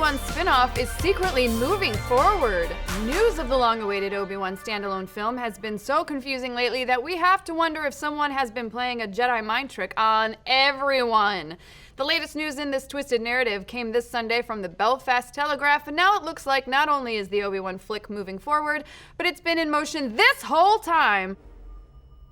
Obi-Wan spin-off is secretly moving forward. News of the long-awaited Obi-Wan standalone film has been so confusing lately that we have to wonder if someone has been playing a Jedi mind trick on everyone. The latest news in this twisted narrative came this Sunday from the Belfast Telegraph, and now it looks like not only is the Obi-Wan flick moving forward, but it's been in motion this whole time.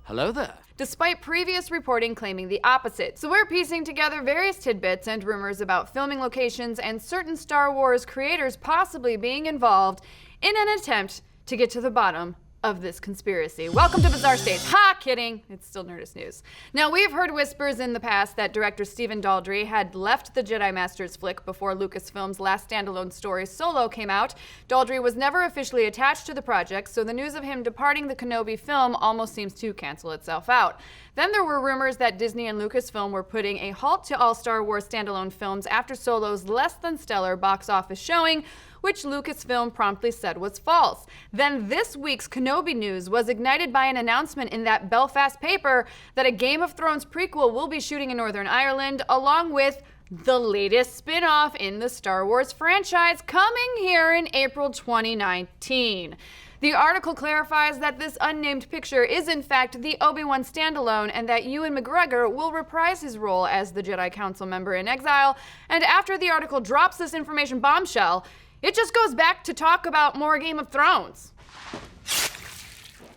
Hello there. Despite previous reporting claiming the opposite. So we're piecing together various tidbits and rumors about filming locations and certain Star Wars creators possibly being involved in an attempt to get to the bottom of this conspiracy. Welcome to Bizarre States. Ha, kidding. It's still Nerdist news. Now, we've heard whispers in the past that director Stephen Daldry had left the Jedi Masters flick before Lucasfilm's last standalone story, Solo, came out. Daldry was never officially attached to the project, so the news of him departing the Kenobi film almost seems to cancel itself out. Then there were rumors that Disney and Lucasfilm were putting a halt to all Star Wars standalone films after Solo's less than stellar box office showing, which Lucasfilm promptly said was false. Then this week's Kenobi news was ignited by an announcement in that Belfast paper that a Game of Thrones prequel will be shooting in Northern Ireland, along with the latest spin-off in the Star Wars franchise coming here in April 2019. The article clarifies that this unnamed picture is in fact the Obi-Wan standalone and that Ewan McGregor will reprise his role as the Jedi Council member in exile. And after the article drops this information bombshell, it just goes back to talk about more Game of Thrones.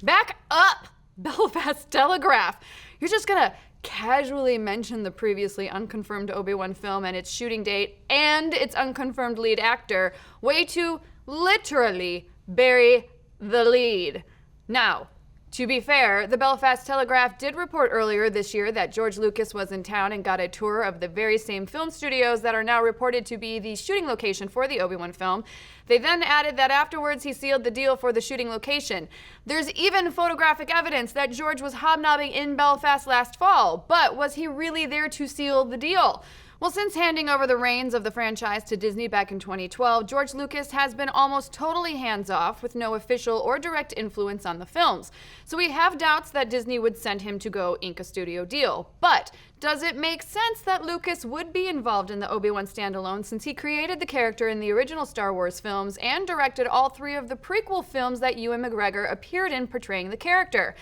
Back up, Belfast Telegraph. You're just gonna casually mention the previously unconfirmed Obi-Wan film and its shooting date and its unconfirmed lead actor, way to literally bury the lead. Now, to be fair, the Belfast Telegraph did report earlier this year that George Lucas was in town and got a tour of the very same film studios that are now reported to be the shooting location for the Obi-Wan film. They then added that afterwards he sealed the deal for the shooting location. There's even photographic evidence that George was hobnobbing in Belfast last fall, but was he really there to seal the deal? Well, since handing over the reins of the franchise to Disney back in 2012, George Lucas has been almost totally hands-off with no official or direct influence on the films. So we have doubts that Disney would send him to go ink a studio deal. But does it make sense that Lucas would be involved in the Obi-Wan standalone since he created the character in the original Star Wars films and directed all 3 of the prequel films that Ewan McGregor appeared in portraying the character?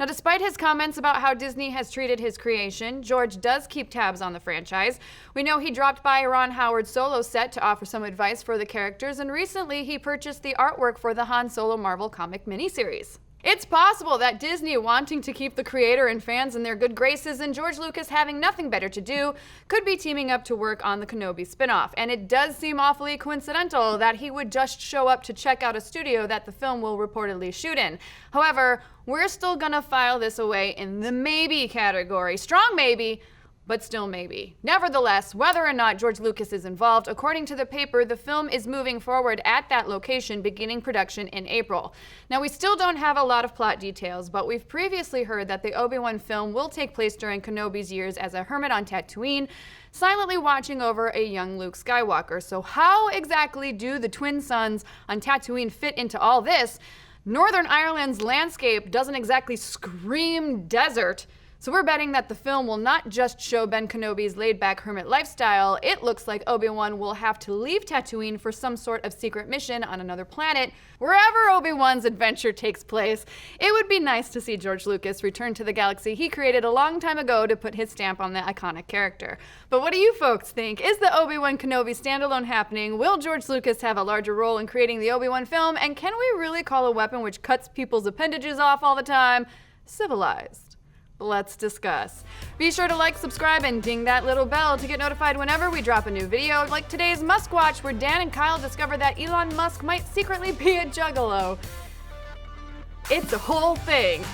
Now, despite his comments about how Disney has treated his creation, George does keep tabs on the franchise. We know he dropped by Ron Howard's Solo set to offer some advice for the characters, and recently he purchased the artwork for the Han Solo Marvel comic miniseries. It's possible that Disney, wanting to keep the creator and fans in their good graces and George Lucas having nothing better to do, could be teaming up to work on the Kenobi spinoff. And it does seem awfully coincidental that he would just show up to check out a studio that the film will reportedly shoot in. However, we're still gonna file this away in the maybe category. Strong maybe, but still maybe. Nevertheless, whether or not George Lucas is involved, according to the paper, the film is moving forward at that location, beginning production in April. Now, we still don't have a lot of plot details, but we've previously heard that the Obi-Wan film will take place during Kenobi's years as a hermit on Tatooine, silently watching over a young Luke Skywalker. So how exactly do the twin suns on Tatooine fit into all this? Northern Ireland's landscape doesn't exactly scream desert. So we're betting that the film will not just show Ben Kenobi's laid-back hermit lifestyle. It looks like Obi-Wan will have to leave Tatooine for some sort of secret mission on another planet. Wherever Obi-Wan's adventure takes place, it would be nice to see George Lucas return to the galaxy he created a long time ago to put his stamp on the iconic character. But what do you folks think? Is the Obi-Wan Kenobi standalone happening? Will George Lucas have a larger role in creating the Obi-Wan film? And can we really call a weapon which cuts people's appendages off all the time civilized? Let's discuss. Be sure to like, subscribe, and ding that little bell to get notified whenever we drop a new video, like today's Musk Watch, where Dan and Kyle discover that Elon Musk might secretly be a juggalo. It's a whole thing.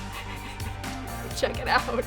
Check it out.